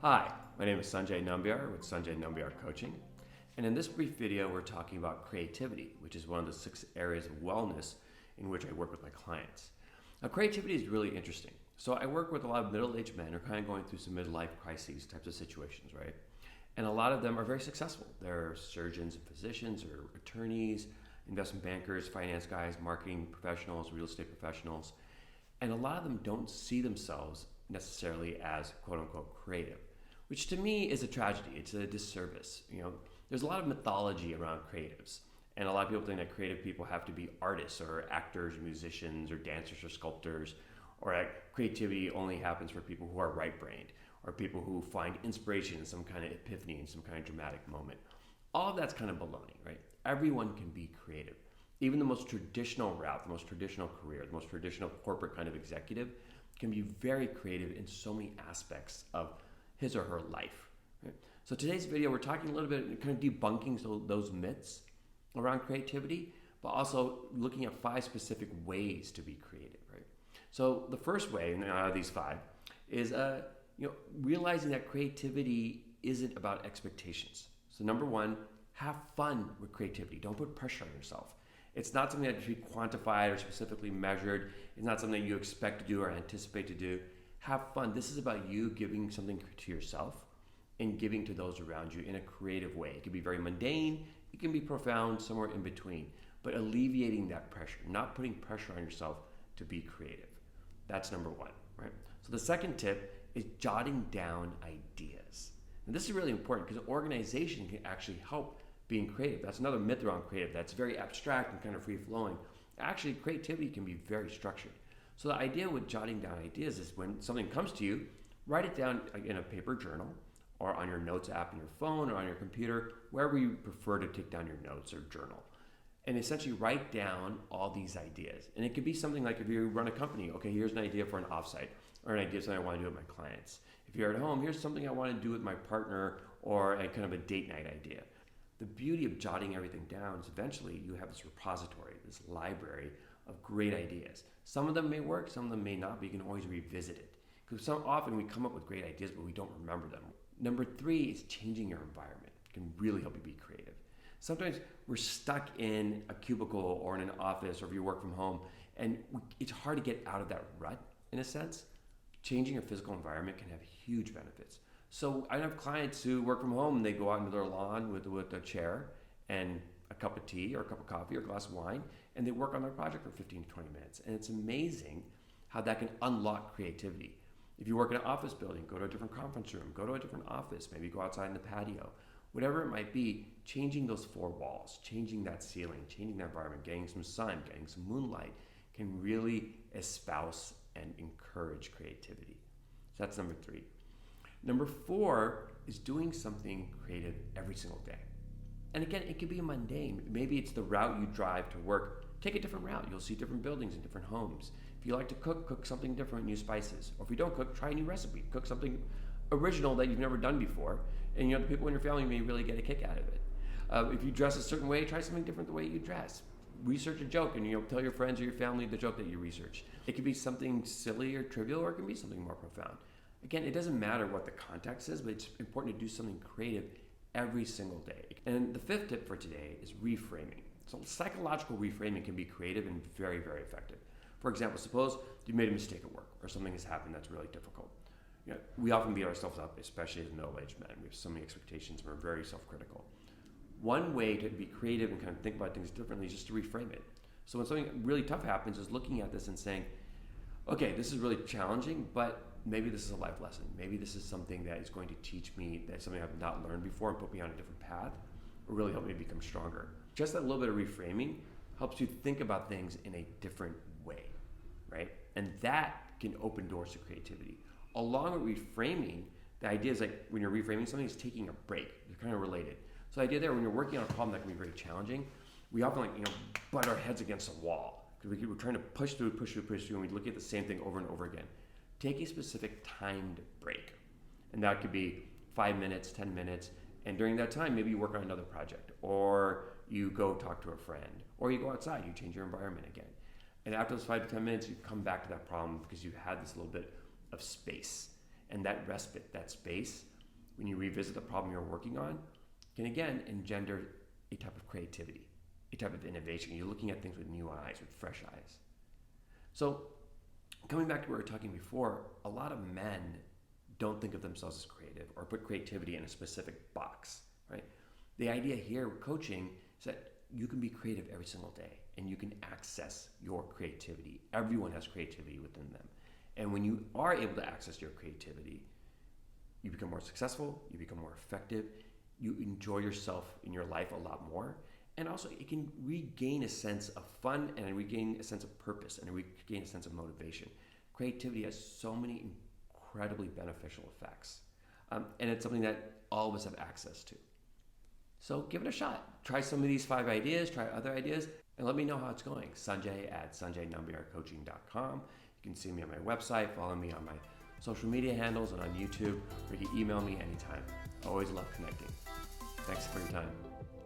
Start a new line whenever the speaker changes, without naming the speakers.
Hi, my name is Sanjay Nambiar with Sanjay Nambiar Coaching. And in this brief video, we're talking about creativity, which is one of the 6 areas of wellness in which I work with my clients. Now, creativity is really interesting. So I work with a lot of middle-aged men who are kind of going through some midlife crises types of situations, right? And a lot of them are very successful. They're surgeons and physicians or attorneys, investment bankers, finance guys, marketing professionals, real estate professionals. And a lot of them don't see themselves necessarily as quote unquote creative, which to me is a tragedy. It's a disservice. There's a lot of mythology around creatives, and a lot of people think that creative people have to be artists or actors, musicians, or dancers or sculptors, or that creativity only happens for people who are right-brained or people who find inspiration in some kind of epiphany in some kind of dramatic moment. All of that's kind of baloney, right? Everyone can be creative. Even the most traditional route, the most traditional career, the most traditional corporate kind of executive can be very creative in so many aspects of his or her life. Right? So today's video, we're talking a little bit, kind of debunking those myths around creativity, but also looking at 5 specific ways to be creative. Right? So the first way, and out of these 5, is realizing that creativity isn't about expectations. So number 1, have fun with creativity. Don't put pressure on yourself. It's not something that should be quantified or specifically measured. It's not something that you expect to do or anticipate to do. Have fun. This is about you giving something to yourself and giving to those around you in a creative way. It can be very mundane. It can be profound, somewhere in between. But alleviating that pressure, not putting pressure on yourself to be creative. That's number 1, right? So the second tip is jotting down ideas. And this is really important because organization can actually help being creative. That's another myth around creative that's very abstract and kind of free-flowing. Actually, creativity can be very structured. So the idea with jotting down ideas is when something comes to you, write it down in a paper journal or on your notes app on your phone or on your computer, wherever you prefer to take down your notes or journal. And essentially write down all these ideas. And it could be something like if you run a company, okay, here's an idea for an offsite or an idea of something I want to do with my clients. If you're at home, here's something I want to do with my partner or a kind of a date night idea. The beauty of jotting everything down is eventually you have this repository, this library of great ideas. Some of them may work, some of them may not, but you can always revisit it. Because so often we come up with great ideas, but we don't remember them. Number 3 is changing your environment. It can really help you be creative. Sometimes we're stuck in a cubicle or in an office or if you work from home, and it's hard to get out of that rut in a sense. Changing your physical environment can have huge benefits. So I have clients who work from home and they go out into their lawn with a chair and a cup of tea or a cup of coffee or a glass of wine, and they work on their project for 15 to 20 minutes. And it's amazing how that can unlock creativity. If you work in an office building, go to a different conference room, go to a different office, maybe go outside in the patio. Whatever it might be, changing those 4 walls, changing that ceiling, changing that environment, getting some sun, getting some moonlight can really espouse and encourage creativity. So that's number 3. Number 4 is doing something creative every single day. And again, it could be mundane. Maybe it's the route you drive to work. Take a different route. You'll see different buildings and different homes. If you like to cook, cook something different, new spices. Or if you don't cook, try a new recipe. Cook something original that you've never done before. And the people in your family may really get a kick out of it. If you dress a certain way, try something different the way you dress. Research a joke and tell your friends or your family the joke that you researched. It could be something silly or trivial, or it can be something more profound. Again, it doesn't matter what the context is, but it's important to do something creative every single day. And the 5th tip for today is reframing. So psychological reframing can be creative and very, very effective. For example, suppose you made a mistake at work or something has happened that's really difficult. We often beat ourselves up, especially as middle-aged men. We have so many expectations and we're very self-critical. One way to be creative and kind of think about things differently is just to reframe it. So when something really tough happens, is looking at this and saying, okay, this is really challenging, but maybe this is a life lesson. Maybe this is something that is going to teach me that something I've not learned before and put me on a different path, or really help me become stronger. Just that little bit of reframing helps you think about things in a different way, right? And that can open doors to creativity. Along with reframing, the idea is like when you're reframing something, is taking a break. They're kind of related. So the idea there, when you're working on a problem that can be very challenging, we often butt our heads against a wall because we're trying to push through, and we look at the same thing over and over again. Take a specific timed break. And that could be 5 minutes, 10 minutes. And during that time, maybe you work on another project, or you go talk to a friend, or you go outside, you change your environment again. And after those 5 to 10 minutes, you come back to that problem because you had this little bit of space. And that respite, that space, when you revisit the problem you're working on, can again engender a type of creativity, a type of innovation. You're looking at things with new eyes, with fresh eyes. So coming back to what we were talking before, a lot of men don't think of themselves as creative or put creativity in a specific box, right? The idea here with coaching is that you can be creative every single day and you can access your creativity. Everyone has creativity within them. And when you are able to access your creativity, you become more successful, you become more effective, you enjoy yourself in your life a lot more, and also it can regain a sense of fun and regain a sense of purpose and regain a sense of motivation. Creativity has so many incredibly beneficial effects, and it's something that all of us have access to. So give it a shot. Try some of these 5 ideas, try other ideas, and let me know how it's going. Sanjay at sanjaynambiarcoaching.com. You can see me on my website, follow me on my social media handles and on YouTube, or you can email me anytime. I always love connecting. Thanks for your time.